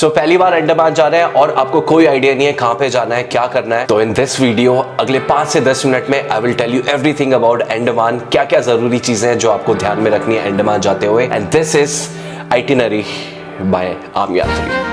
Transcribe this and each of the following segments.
सो पहली बार अंडमान जा रहे हैं और आपको कोई आइडिया नहीं है कहां पे जाना है, क्या करना है, तो इन दिस वीडियो अगले 5 से 10 मिनट में I will tell you everything about Andaman, क्या क्या जरूरी चीजें हैं जो आपको ध्यान में रखनी है अंडमान जाते हुए। And this is itinerary by आम यात्री।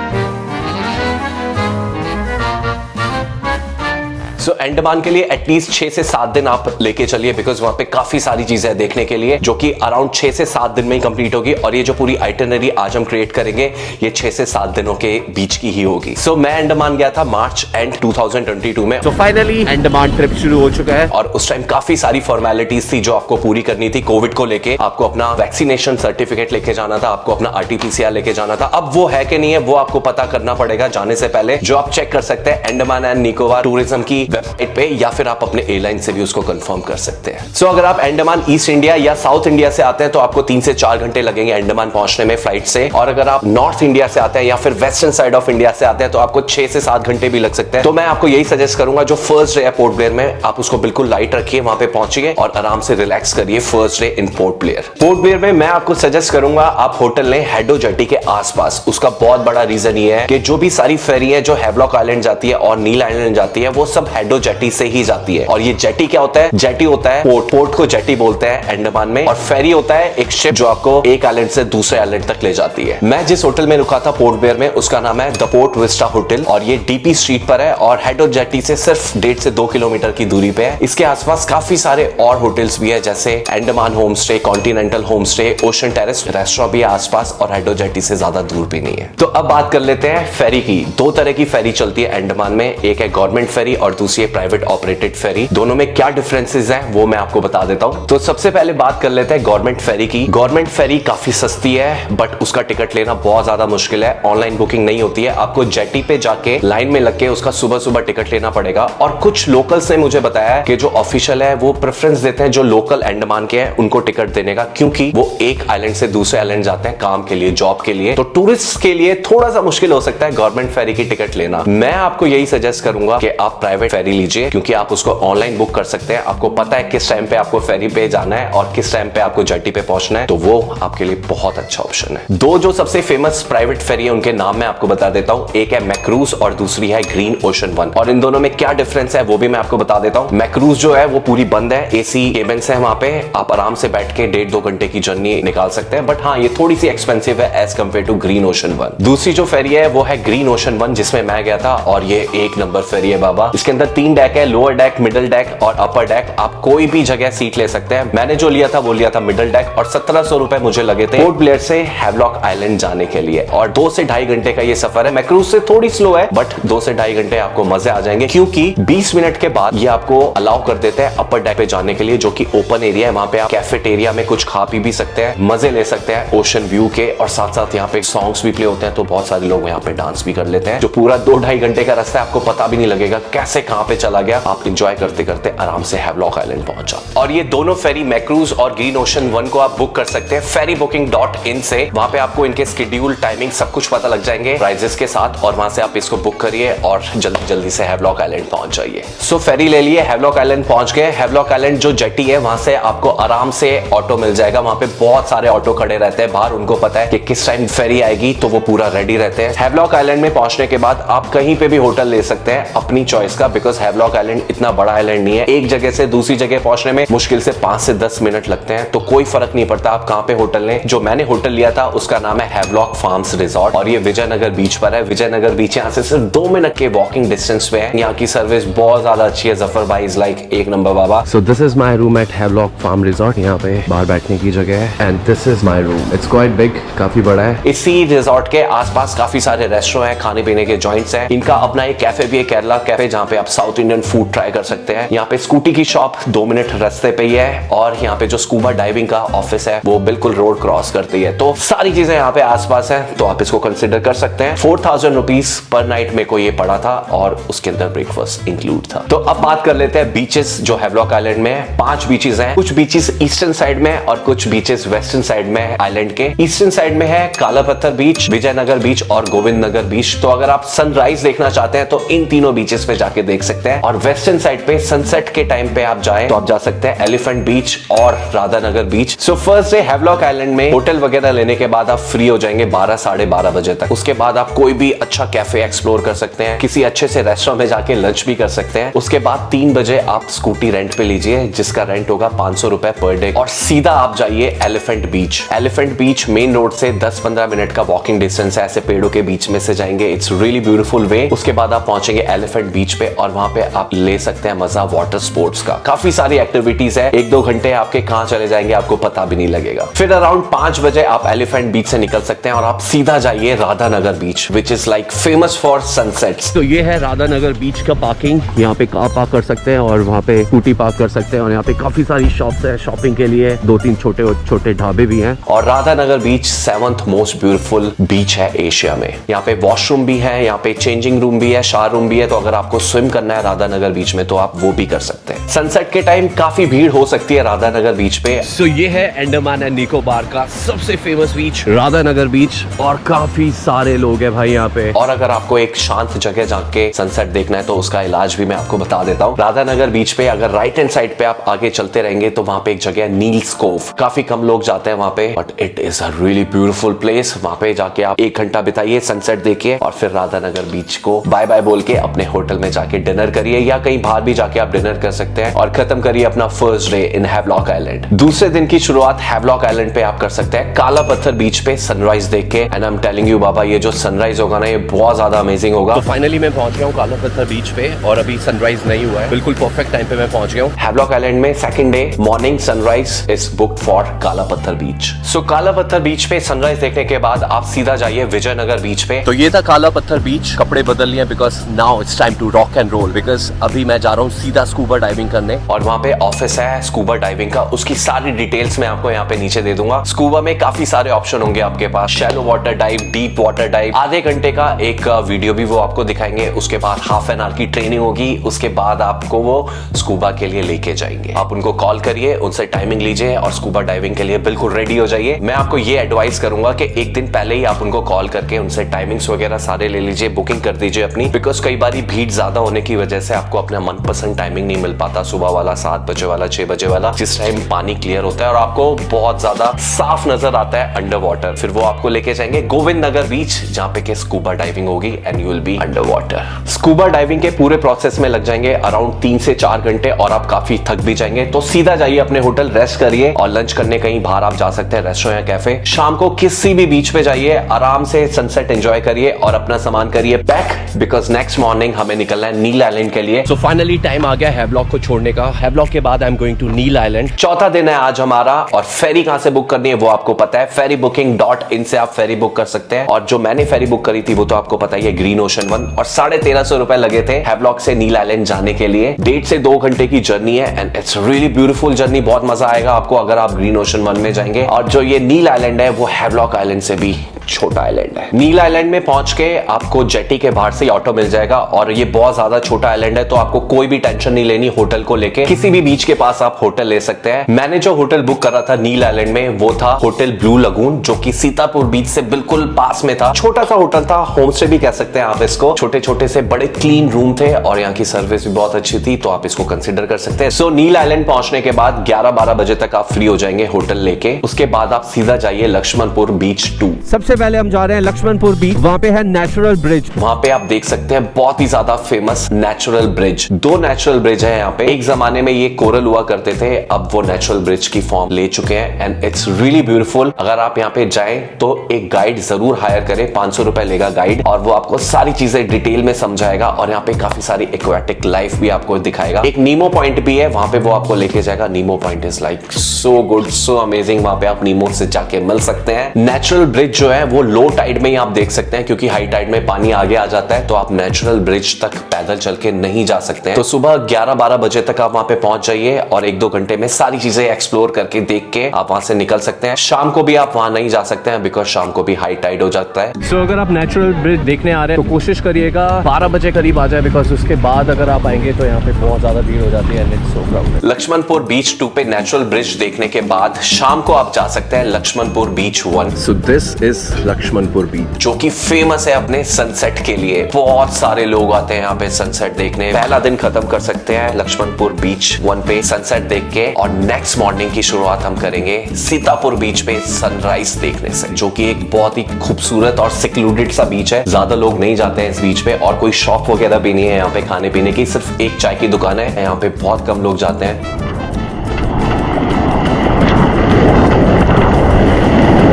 सो अंडमान के लिए एटलीस्ट 6 से 7 दिन आप लेके चलिए, बिकॉज वहां पे काफी सारी चीजें देखने के लिए जो कि अराउंड 6 से 7 दिन में ही कंप्लीट होगी। और ये जो पूरी आइटिनरी आज हम क्रिएट करेंगे ये 6 से 7 दिनों के बीच की ही होगी। सो मैं अंडमान गया था मार्च एंड 2022 में। तो फाइनली अंडमान ट्रिप शुरू हो चुका है और उस टाइम काफी सारी फॉर्मेलिटीज थी जो आपको पूरी करनी थी कोविड को लेके। आपको अपना वैक्सीनेशन सर्टिफिकेट लेके जाना था, आपको अपना RT-PCR लेके जाना था। अब वो है कि नहीं है वो आपको पता करना पड़ेगा जाने से पहले, जो आप चेक कर सकते हैं अंडमान एंड निकोबार टूरिज्म की वेबसाइट पे, या फिर आप अपने एयरलाइन से भी उसको कंफर्म कर सकते हैं। सो अगर आप अंडमान ईस्ट इंडिया या साउथ इंडिया से आते हैं तो आपको 3 से 4 घंटे लगेंगे अंडमान पहुंचने में फ्लाइट से। और अगर आप नॉर्थ इंडिया से आते हैं या फिर वेस्टर्न साइड ऑफ इंडिया से आते हैं तो आपको 6 से 7 घंटे भी लग सकते हैं। तो मैं आपको यही सजेस्ट करूंगा जो फर्स्ट डे है पोर्ट ब्लेयर में, आप उसको बिल्कुल लाइट रखिए, वहां पे पहुंचिए और आराम से रिलैक्स करिए first day in port Blair. Port Blair में मैं आपको सजेस्ट करूंगा आप होटल लें हेडो जेटी के आसपास। उसका बहुत बड़ा रीजन ये है कि जो भी सारी फेरी है जो हैवलॉक आइलैंड जाती है और नील आइलैंड जाती है वो सब हेडो जेटी से ही जाती है। और ये जेटी क्या होता है? जेटी होता है पोर्ट को जेटी बोलते हैं अंडमान में, और फेरी होता है एक शिप जो आपको एक आइलैंड से दूसरे आइलैंड तक ले जाती है। मैं जिस होटल में रुका था पोर्ट ब्लेयर में उसका नाम है द पोर्ट विस्टा होटल और ये डीपी स्ट्रीट पर है और हेडो जेटी से सिर्फ 1.5 से 2 किलोमीटर की दूरी पे है। इसके आसपास काफी सारे और होटल्स भी है जैसे Andaman home stay, continental home stay, ocean terrace, restaurant भी है आसपास और हेडो जेटी से ज्यादा दूर भी नहीं है। तो अब बात कर लेते हैं फेरी की। 2 तरह की फेरी चलती है अंडमान में, एक है गवर्नमेंट फेरी और दूसरी है प्राइवेट ऑपरेटेड फेरी। दोनों में क्या डिफरेंसेस हैं वो मैं आपको बता देता हूं। तो सबसे पहले बात कर लेते हैं गवर्नमेंट फेरी की। गवर्नमेंट फेरी काफी सस्ती है बट उसका टिकट लेना बहुत ज्यादा मुश्किल है, ऑनलाइन बुकिंग नहीं होती है। आपको जेटी पे जाके लाइन में लग के उसका सुबह सुबह टिकट लेना पड़ेगा। और कुछ लोकल्स ने मुझे बताया कि जो ऑफिशियल है वो प्रेफरेंस देते हैं जो लोकल अंडमान के हैं उनको टिकट देने का, क्योंकि वो एक आइलैंड से दूसरे आइलैंड जाते हैं काम के लिए, जॉब के लिए। तो टूरिस्ट के लिए थोड़ा सा मुश्किल हो सकता है गवर्नमेंट फेरी की टिकट लेना। मैं आपको यही सजेस्ट करूंगा कि आप प्राइवेट फेरी लीजिए, क्योंकि आप उसको ऑनलाइन बुक कर सकते हैं। आपको पता है किस टाइम पे आपको फेरी पे जाना है और किस टाइम पे आपको जेटी पे पहुंचना है, तो वो आपके लिए बहुत अच्छा ऑप्शन है। 2 जो सबसे फेमस प्राइवेट फेरी है उनके नाम मैं आपको बता देता हूं, एक है मैक्रूज और दूसरी है ग्रीन ओशन 1। और इन दोनों में क्या डिफरेंस है वो भी मैं आपको बता देता हूं। मैक्रूज जो है वो पूरी बंद है, एसी केबिन्स है वहां पे, आप आराम से बैठ के 1.5-2 घंटे की जर्नी निकाल सकते हैं। बट हाँ ये थोड़ी सी एक्सपेंसिव है as compare to green ocean 1। दूसरी जो फेरी है वो है ग्रीन ओशन 1 जिसमें मैं गया था और ये 1 नंबर फेरी है बाबा। इसके अंदर 3 डेक है, लोअर डेक, मिडिल डेक और अपर डेक। आप कोई भी जगह सीट ले सकते हैं। मैंने जो लिया था वो लिया था मिडिल डेक और 1700 रुपए मुझे लगे थे पोर्ट ब्लेयर से हैवलॉक आइलैंड जाने के लिए। और 2 से 2.5 घंटे का ये सफर है। मैक्रूज से थोड़ी स्लो है बट 2 से 2.5 घंटे आपको मजे आ जाएंगे, क्योंकि 20 मिनट के बाद ये आपको अलाउ कर देते हैं अपर डेक पे जाने के लिए, जो कि ओपन एरिया है। वहां पे आप कैफेटेरिया में कुछ खा पी भी सकते हैं, मजे ले सकते हैं ओशन व्यू के, और साथ साथ यहाँ पे सॉन्ग्स भी प्ले होते हैं तो बहुत सारे लोग यहाँ पे डांस भी कर लेते हैं। जो पूरा 2-2.5 घंटे का रास्ता है आपको पता भी नहीं लगेगा कैसे कहां पे चला गया। आप इंजॉय करते करते आराम से हैवलॉक आइलैंड पहुंचा। और ये दोनों फेरी मैक्रूज और ग्रीन ओशन 1 को आप बुक कर सकते हैं ferrybooking.in से। वहां पे आपको इनके शेड्यूल, टाइमिंग सब कुछ पता लग जाएंगे प्राइजेस के साथ, और वहां से आप इसको बुक करिए और जल्दी जल्दी से हैवलॉक आइलैंड पहुंच जाइए। सो फेरी ले लिए, हैवलॉक आइलैंड पहुंच गए। हैवलॉक आइलैंड जो जेटी है वहां से आपको आराम से ऑटो मिल जाएगा। वहां पे बहुत सारे ऑटो खड़े रहते हैं बाहर, उनको पता है कि किस टाइम फेरी आएगी तो वो पूरा रेडी रहते हैं। हैवलॉक आइलैंड में पहुंचने के बाद आप कहीं पे भी होटल ले सकते हैं अपनी चॉइस का, बिकॉज हैवलॉक आइलैंड इतना बड़ा आइलैंड नहीं है। एक जगह से दूसरी जगह पहुंचने में मुश्किल से 5 से 10 मिनट लगते हैं, तो कोई फर्क नहीं पड़ता आप कहां पे होटल लें। जो मैंने होटल लिया था उसका नाम है हैवलॉक फार्म्स रिजॉर्ट और ये विजयनगर बीच पर है। विजयनगर बीच यहाँ से सिर्फ 2 मिनट के वॉकिंग डिस्टेंस पे है। यहाँ की सर्विस बहुत ज्यादा अच्छी है। जफर भाई इज लाइक 1 नंबर बाबा। So this is my room at Havelock farm resort. यहाँ पे बाहर बैठने की जगह है and this is my room. It's quite big, काफी बड़ा है। इसी रिजॉर्ट के आसपास काफी सारे रेस्टोरेंट हैं, खाने पीने के जॉइंट्स हैं। इनका अपना एक कैफे भी है, केरला कैफे, जहाँ पे आप साउथ इंडियन फूड ट्राई कर सकते हैं। यहाँ पे स्कूटी की शॉप 2 मिनट रास्ते पे ही है और यहाँ पे जो स्कूबा डाइविंग का ऑफिस है वो बिल्कुल रोड क्रॉस करती है। तो सारी चीजें यहाँ पे आसपास है, तो आप इसको कंसिडर कर सकते हैं। 4000 रुपीज पर नाइट में को ये पड़ा था और उसके अंदर ब्रेकफास्ट इंक्लूड था। तो अब बात कर लेते हैं बीचेस जो हैवलॉक आइलैंड में 5 बीचेस हैं। कुछ बीचेस ईस्टर्न साइड में और कुछ बीचेस वेस्टर्न साइड में है आइलैंड के। ईस्टर्न साइड में है काला पत्थर बीच, विजयनगर बीच और गोविंद नगर बीच। तो अगर आप सनराइज देखना चाहते हैं तो इन तीनों बीचेस पे जाके देख सकते हैं। और वेस्टर्न साइड पे सनसेट के टाइम पे आप जाएं तो आप जा सकते हैं एलिफेंट बीच और Radhanagar Beach. So first day Havelock Island में होटल वगैरह लेने के बाद आप फ्री हो जाएंगे 12 साढ़े 12 बजे तक। उसके बाद आप कोई भी अच्छा कैफे एक्सप्लोर कर सकते हैं, किसी अच्छे से रेस्टोरेंट में जाके लंच भी कर सकते हैं। उसके बाद 3 बजे आप स्कूटी रेंट पे लीजिए जिसका रेंट होगा 500 रुपए पर डे और सीधा आप जाइए एलिफेंट बीच। एलिफेंट बीच मेन रोड से 10-15 मिनट का वॉकिंग डिस्टेंस है, ऐसे पेड़ों के बीच में से जाएंगे। It's really beautiful way. उसके बाद आप पहुंचेंगे एलिफेंट बीच पे और वहां पे आप ले सकते हैं मजा वाटर स्पोर्ट्स का। काफी सारी एक्टिविटीज है, 1-2 घंटे आपके कहां चले जाएंगे आपको पता भी नहीं लगेगा। फिर अराउंड 5 बजे आप एलिफेंट बीच से निकल सकते हैं और आप सीधा जाइए Radhanagar Beach which is like famous for sunsets. तो ये है राधानगर बीच का पार्किंग। यहाँ पे कार पार्क कर सकते हैं और वहाँ पे स्कूटी पार्क कर सकते हैं और यहाँ पे काफी सारी शॉप्स है शॉपिंग के लिए, 2-3 छोटे छोटे ढाबे भी हैं। और राधानगर बीच 7th मोस्ट ब्यूटीफुल बीच है एशिया में। यहाँ पे वॉशरूम भी है, यहाँ पे चेंजिंग रूम भी है, शावर रूम भी है। तो अगर आपको स्विम करना है राधानगर बीच में तो आप वो भी कर सकते हैं। सनसेट के टाइम काफी भीड़ हो सकती है राधानगर बीच पे। सो ये है अंडमान एंड निकोबार का सबसे फेमस बीच राधानगर बीच और काफी सारे लोग हैं भाई यहाँ पे। और अगर आपको एक शांत जगह जाके सनसेट देखना है तो उसका इलाज भी मैं आपको बता देता हूँ। राधानगर बीच पे अगर राइट हैंड साइड पे आप आगे चलते रहेंगे तो वहां पे एक जगह है नील्स कोव। काफी कम लोग जाते हैं वहां पे but it is a really beautiful place. वहां पे जाके आप 1 घंटा बिताइए, सनसेट देखिए और फिर राधानगर बीच को बाय बाय बोल के अपने होटल में जाके डिनर करिए या कहीं बाहर भी जाके आप डिनर कर सकते हैं और खत्म करिए अपना first day in Havelock island. दूसरे दिन की शुरुआत हैवलॉक आइलैंड पे आप कर सकते हैं काला पत्थर बीच पे सनराइज देख के। And I am telling you बाबा, ये जो सनराइज होगा ना ये बहुत ज्यादा अमेजिंग होगा। तो फाइनली मैं पहुंच गया हूँ काला पत्थर बीच पे और अभी सनराइज नहीं हुआ है, बिल्कुल परफेक्ट टाइम पे मैं पहुंच गया हूँ। हैवलॉक आइलैंड में second day morning sunrise is booked for काला पत्थर बीच। सो काला पत्थर बीच पे सनराइज देखने के बाद आप सीधा जाइए विजयनगर बीच पे। तो ये था काला पत्थर बीच। कपड़े बदल लिए because now it's time to rock and roll because अभी मैं जा रहा हूँ सीधा स्कूबा डाइविंग करने। और वहां पे ऑफिस है स्कूबा डाइविंग का, उसकी सारी डिटेल्स मैं आपको यहाँ पे नीचे दे दूंगा। स्कूबा में काफी सारे ऑप्शन होंगे आपके पास, shallow water dive, deep water dive. आधे घंटे का एक वीडियो भी वो आपको दिखाएंगे। उसके बाद हाफ एन आवर की ट्रेनिंग होगी। उसके बाद आपको वो स्कूबा के लिए लेके जाएंगे। आप उनको कॉल करिए, उनसे टाइमिंग लीजिए और स्कूबा डाइविंग के लिए बिल्कुल रेडी हो जाइए। मैं आपको ये एडवाइस करूंगा कि एक दिन पहले ही आप उनको कॉल करके उनसे टाइमिंग्स वगैरह सारे ले लीजिए, बुकिंग कर दीजिए अपनी। बिकॉज कई बार भीड़ ज्यादा होने की वजह से आपको अपना मनपसंद टाइमिंग नहीं मिल पाता, सुबह वाला 7 बजे वाला 6 बजे वाला, जिस टाइम पानी क्लियर होता है और आपको बहुत ज्यादा साफ नजर आता है अंडर वाटर। फिर वो आपको लेके जाएंगे गोविंद नगर बीच जहां पे के स्कूबा डाइविंग होगी and you will be under water. Scuba diving के पूरे प्रोसेस में लग जाएंगे अराउंड 3 से 4 घंटे और आप काफी थक भी जाएंगे। तो सीधा जाइए अपने होटल, रेस्ट करिए और लंच करने कहीं बाहर आप जा सकते हैं, रेस्टोरेंट या कैफे। शाम को किसी भी बीच पे जाइए, आराम से सनसेट एंजॉय करिए और अपना सामान करिए पैक बिकॉज नेक्स्ट मॉर्निंग हमें निकलना है नील आइलैंड के लिए। सो फाइनली टाइम आ गया हैवलॉक को छोड़ने का। हैवलॉक के बाद I am going to Neil island. चौथा दिन है आज हमारा और फेरी कहां से बुक करनी है वो आपको पता है। ferrybooking.in से आप फेरी बुक कर सकते हैं और जो मैंने फेरी बुक करी थी वो तो आपको पता ही है, ग्रीन ओशन 1 और 1350 रुपए लगे थे हैवलॉक से नील आइलैंड जाने के लिए। 1.5 से 2 घंटे की जर्नी है and it's really beautiful journey. बहुत मजा आएगा आपको अगर आप ग्रीन ओशन 1 में जाएंगे। और जो ये नील आइलैंड है वो हैवलॉक आइलैंड से भी छोटा आइलैंड है। नील आइलैंड में पहुंच के आपको जेटी के बाहर से ऑटो मिल जाएगा और ये बहुत ज्यादा छोटा आइलैंड है तो आपको कोई भी टेंशन नहीं लेनी होटल को लेके। किसी भी बीच के पास आप होटल ले सकते हैं। मैंने जो होटल बुक करा था नील आइलैंड में वो था होटल ब्लू लगून जो कि सीतापुर बीच से बिल्कुल पास में था। छोटा सा होटल था, होम स्टे भी कह सकते हैं आप इसको। छोटे छोटे से बड़े क्लीन रूम थे और यहाँ की सर्विस भी बहुत अच्छी थी तो आप इसको कंसिडर कर सकते हैं। सो नील आइलैंड पहुंचने के बाद 11-12 बजे तक आप फ्री हो जाएंगे होटल लेके। उसके बाद आप सीधा जाइए लक्ष्मणपुर बीच 2। सबसे पहले हम जा रहे हैं लक्ष्मणपुर बीच। वहां पे है नेचुरल ब्रिज। वहां पे आप देख सकते हैं बहुत ही ज्यादा famous natural bridge. 2 natural bridge है यहाँ पे। एक जमाने में ये कोरल हुआ करते थे, अब वो नेचुरल ब्रिज की फॉर्म ले चुके हैं एंड इट्स रियली ब्यूटीफुल। अगर आप यहाँ पे जाएं तो एक गाइड जरूर हायर करें, 500 रुपए लेगा गाइड और वो आपको सारी चीजें डिटेल में समझाएगा और यहाँ पे काफी सारी एक्वेटिक लाइफ भी आपको दिखाएगा। एक नीमो पॉइंट भी है, वहां पे वो आपको लेके जाएगा। Nemo point is like so good, so amazing. वहां पे आप नीमो से जाके मिल सकते हैं। नेचुरल ब्रिज जो है वो लो टाइड में ही आप देख सकते हैं क्योंकि हाई टाइड में पानी आगे आ जाता है तो आप नेचुरल ब्रिज तक पैदल चल के नहीं जा सकते हैं। तो सुबह 11-12 बजे तक आप वहां पे पहुंच जाइए और 1-2 घंटे में सारी चीजें एक्सप्लोर करके देख के आप वहां से निकल सकते हैं। शाम को भी आप वहां नहीं जा सकते हैं बिकॉज शाम को भी हाई टाइड हो जाता है। सो अगर आप नेचुरल ब्रिज देखने आ रहे हैं तो कोशिश करिएगा 12 बजे करीब आ जाए बिकॉज उसके बाद अगर आप आएंगे तो यहाँ पे बहुत ज्यादा भीड़ हो जाती है and it's so crowded. Laxmanpur Beach 2 पे नेचुरल ब्रिज देखने के बाद शाम को आप जा सकते हैं लक्ष्मणपुर बीच 1। सो दिस इज लक्ष्मणपुर बीच जो कि फेमस है अपने सनसेट के लिए। बहुत सारे लोग आते हैं यहाँ पे सनसेट देखने। पहला दिन खत्म कर सकते हैं लक्ष्मणपुर बीच 1 पे सनसेट देख के, और नेक्स्ट मॉर्निंग की शुरुआत हम करेंगे सीतापुर बीच पे सनराइज देखने से, जो कि एक बहुत ही खूबसूरत और सिक्लूडेड सा बीच है। ज्यादा लोग नहीं जाते हैं इस बीच पे, और कोई शॉप वगैरह भी नहीं है यहाँ पे खाने पीने की, सिर्फ एक चाय की दुकान है। यहाँ पे बहुत कम लोग जाते हैं।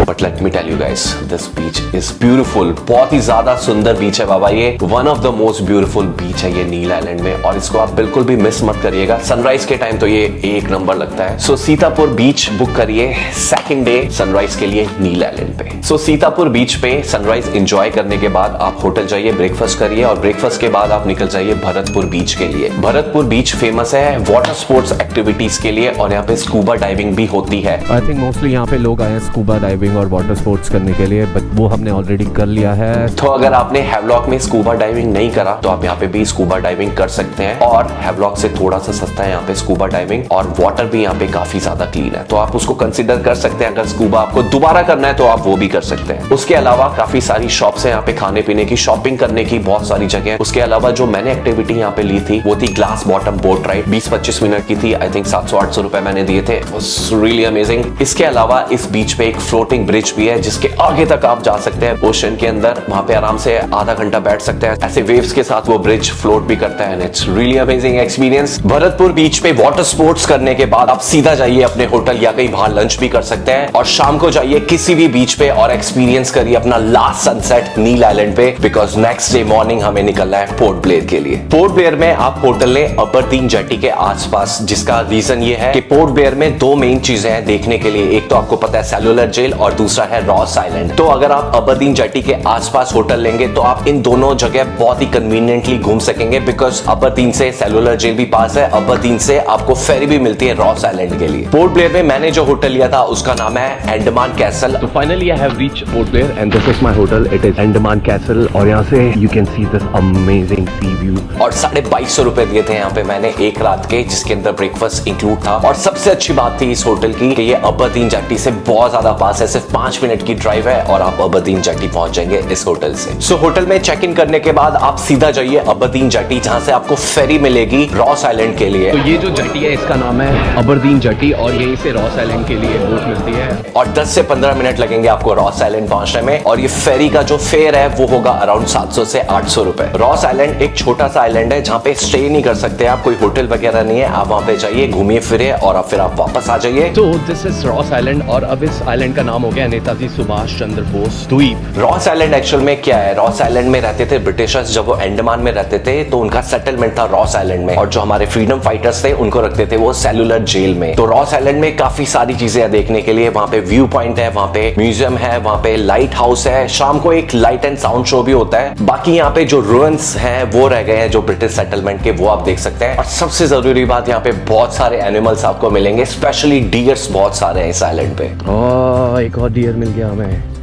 But let me tell you guys, this beach is beautiful. बहुत ही ज्यादा सुंदर बीच है बाबा, ये one of the most beautiful beach है ये नील आइलैंड में, और इसको आप बिल्कुल भी मिस मत करिएगा। सनराइज के टाइम तो ये एक नंबर लगता है। सो सीतापुर बीच बुक करिए सेकंड डे सनराइज के लिए नील आइलैंड पे। सो सीतापुर बीच पे सनराइज एंजॉय करने के बाद आप होटल जाइए, ब्रेकफास्ट करिए, और ब्रेकफास्ट के बाद आप निकल जाइए भरतपुर बीच के लिए। भरतपुर बीच फेमस है वाटर स्पोर्ट्स एक्टिविटीज के लिए, और यहाँ पे स्कूबा डाइविंग भी होती है। आई थिंक मोस्टली यहाँ पे लोग आए हैं स्कूबा डाइविंग और वाटर स्पोर्ट्स करने के लिए, बट वो हमने ऑलरेडी कर लिया है। तो अगर आपने हैवलॉक में स्कूबा डाइविंग नहीं करा तो आप यहाँ पे भी स्कूबा डाइविंग कर सकते हैं, और हैवलॉक से थोड़ा सा सस्ता है यहाँ पे स्कूबा डाइविंग, और वाटर भी यहाँ पे काफी ज्यादा क्लीन है, तो आप उसको कंसिडर कर सकते हैं। अगर स्कूबा आपको दोबारा करना है तो आप वो भी कर सकते हैं। उसके अलावा काफी सारी शॉप्स है यहाँ पे, खाने पीने की, शॉपिंग करने की बहुत सारी जगह है। उसके अलावा जो मैंने एक्टिविटी यहाँ पे ली थी वो थी glass bottom boat ride, 20-25 minute की थी। आई थिंक 700-800 रुपए मैंने दिए थे। Really amazing. इसके अलावा इस बीच पे एक फ्लोटिंग ब्रिज भी है जिसके आगे तक आप जा सकते हैं ओशन के अंदर। वहां पे आराम से आधा घंटा बैठ सकते हैं, ऐसे वेव्स के साथ वो ब्रिज फ्लोट भी करता है। It's really amazing experience. Bharatpur beach पे वाटर स्पोर्ट्स करने के बाद आप सीधा जाइए अपने होटल, या कहीं बाहर लंच भी कर सकते हैं, और शाम को जाइए किसी भी बीच पे और एक्सपीरियंस करिए अपना लास्ट सनसेट नील आइलैंड पे, बिकॉज नेक्स्ट डे मॉर्निंग हमें निकलना है पोर्ट ब्लेयर के लिए। पोर्ट ब्लेयर में आप होटल ले अबरदीन जेटी के आसपास, जिसका रीजन ये है कि पोर्ट ब्लेयर में दो मेन चीजें हैं देखने के लिए। एक तो आपको पता है सेलुलर जेल, और दूसरा है रॉस आइलैंड। तो अगर आप अबरदीन जेटी के आसपास होटल लेंगे तो आप इन दोनों जगह बहुत ही कन्वीनियंटली घूम सकेंगे, बिकॉज अबरदीन से सेलुलर जेल भी पास है, अबरदीन से आपको फेरी भी मिलती है रॉस आइलैंड के लिए। पोर्ट ब्लेयर में मैंने जो होटल लिया था उसका नाम है एंडमान कैसल। तो finally I have reached port Blair and this is my hotel, it is Andaman castle, और यहाँ से you can see this amazing C view. और 2250 रुपए दिए थे यहाँ पे मैंने एक रात के, जिसके अंदर ब्रेकफास्ट इंक्लूड था। और सबसे अच्छी बात थी इस होटल की कि ये अबरदीन जेटी से बहुत ज्यादा पास है, सिर्फ 5 मिनट की ड्राइव है और आप अबरदीन जेटी पहुंच जाएंगे इस होटल से। सो होटल में चेक इन करने के बाद आप सीधा जाइए अबरदीन जेटी, जहां से आपको फेरी मिलेगी रॉस आइलैंड के लिए। तो ये जो जेटी है इसका नाम है अबरदीन जेटी, और यहीं से रॉस आइलैंड के लिए बोट मिलती है, और 10 से 15 मिनट लगेंगे आपको रॉस आइलैंड पहुंचने में। और ये फेरी का जो फेयर है वो होगा अराउंड 700 से 800 रुपए। रॉस आइलैंड एक छोटा सा आइलैंड है जहाँ पे स्टे नहीं कर सकते आप, कोई होटल वगैरह नहीं है। आप वहाँ पे जाइए, घूमिए फिरे, और फिर आप वापस आ जाइए। तो दिस इज रॉस आइलैंड, और अब इस आइलैंड का नाम हो गया नेताजी सुभाष चंद्र बोस द्वीप। रॉस आइलैंड एक्चुअल में क्या है, रॉस आइलैंड में रहते थे ब्रिटिशर्स, जब वो अंडमान में रहते थे तो उनका सेटलमेंट था रॉस आइलैंड में, और जो हमारे फ्रीडम फाइटर्स थे उनको रखते थे वो सेलुलर जेल में। तो रॉस आइलैंड में काफी सारी चीजें हैं देखने के लिए। वहाँ पे व्यू पॉइंट है, वहाँ पे म्यूजियम है, वहाँ पे लाइट हाउस है, शाम को एक लाइट एंड साउंड शो भी होता है। बाकी यहाँ पे जो रुइंस हैं वो रह गए हैं जो ब्रिटिश सेटलमेंट के, वो आप देख सकते हैं। और सबसे जरूरी बात, यहाँ पे बहुत सारे एनिमल्स आपको मिलेंगे, स्पेशली डियर्स बहुत सारे हैं इस आइलैंड पे। एक और डियर मिल गया हमें।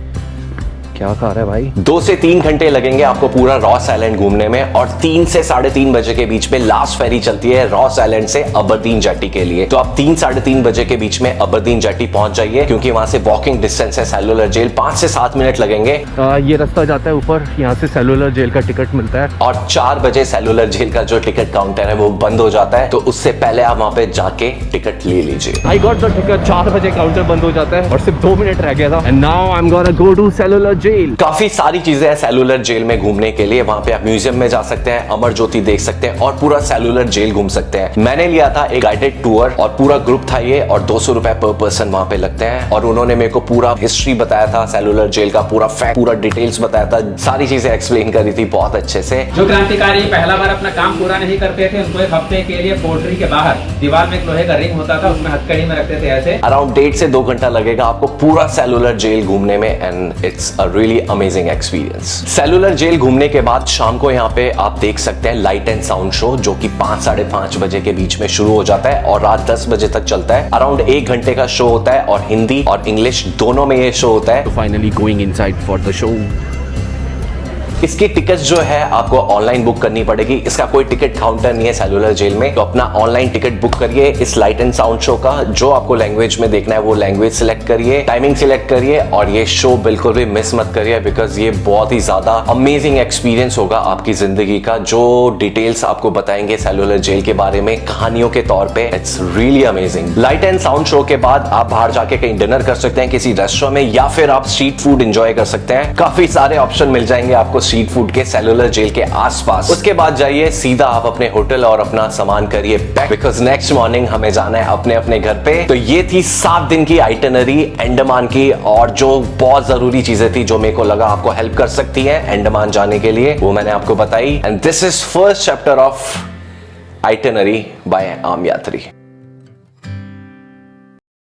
क्या खा रहा है भाई? 2 से 3 घंटे लगेंगे आपको पूरा रॉस आइलैंड घूमने में, और 3 से 3:30 बजे के बीच में लास्ट फेरी चलती है रॉस आइलैंड से अबरदीन जेटी के लिए। तो आप 3-3:30 बजे के बीच में अबरदीन जेटी पहुंच जाइए, क्योंकि वहां से वॉकिंग डिस्टेंस है सेलुलर जेल, 5 से 7 मिनट लगेंगे। ये रास्ता जाता है ऊपर, यहाँ से सेलुलर जेल का टिकट मिलता है, और 4 बजे सेलुलर जेल का जो टिकट काउंटर है वो बंद हो जाता है, तो उससे पहले आप वहां पे जाके टिकट ले लीजिए। आई गॉट द टिकट, 4 बजे काउंटर बंद हो जाता है और सिर्फ 2 मिनट रह गया था, and now I am gonna go to cellular jail. काफी सारी चीजें हैं सेलुलर जेल में घूमने के लिए। वहां पे आप म्यूजियम में जा सकते हैं, अमर ज्योति देख सकते हैं, और पूरा सेलुलर जेल घूम सकते हैं। मैंने लिया था एक गाइडेड टूर, और पूरा ग्रुप था ये, और 200 रुपए पर पर्सन वहां पे लगते हैं। और उन्होंने मेरे को पूरा हिस्ट्री बताया था सेलुलर जेल का, पूरा फैक्ट, पूरा डिटेल्स बताया था, सारी चीजें एक्सप्लेन करी थी बहुत अच्छे से। जो क्रांतिकारी पहला बार अपना काम पूरा नहीं करते थे, उनको एक हफ्ते के लिए पोल्ट्री के बाहर दीवार में एक लोहे का रिंग होता था, उसमें हथकड़ी में रखते थे ऐसे। अराउंड 1.5 से 2 घंटा लगेगा आपको पूरा सेलुलर जेल घूमने में, and it's a really amazing experience. Cellular jail घूमने के बाद शाम को यहाँ पे आप देख सकते हैं लाइट एंड साउंड शो, जो कि 5-5:30 बजे के बीच में शुरू हो जाता है और रात 10 बजे तक चलता है। अराउंड 1 घंटे का शो होता है, और हिंदी और इंग्लिश दोनों में ये शो होता है। तो finally going inside for the show. इसकी टिकट जो है आपको ऑनलाइन बुक करनी पड़ेगी। इसका कोई टिकट काउंटर नहीं है सेलुलर जेल में, तो अपना ऑनलाइन टिकट बुक करिए इस लाइट एंड साउंड शो का। जो आपको लैंग्वेज में देखना है वो लैंग्वेज सिलेक्ट करिए, टाइमिंग सिलेक्ट करिए और ये शो बिल्कुल भी मिस मत करिए, बिकॉज ये बहुत ही ज्यादा अमेजिंग एक्सपीरियंस होगा आपकी जिंदगी का। जो डिटेल्स आपको बताएंगे सेलुलर जेल के बारे में कहानियों के तौर पे, it's really amazing. Light and sound show के बाद आप बाहर जाके कहीं डिनर कर सकते हैं किसी रेस्टोरेंट में, या फिर आप स्ट्रीट फूड एंजॉय कर सकते हैं। काफी सारे ऑप्शन मिल जाएंगे आपको स्ट्रीट फूड के सेलुलर जेल के आसपास। उसके बाद जाइए सीधा आप अपने होटल और अपना सामान करिए पैक, बिकॉज नेक्स्ट मॉर्निंग हमें जाना है अपने अपने घर पे। तो ये थी 7 दिन की आइटनरी अंडमान की, और जो बहुत जरूरी चीजें थी जो मेरे को लगा आपको हेल्प कर सकती है अंडमान जाने के लिए, वो मैंने आपको बताई। And this is first chapter of itinerary by आम यात्री।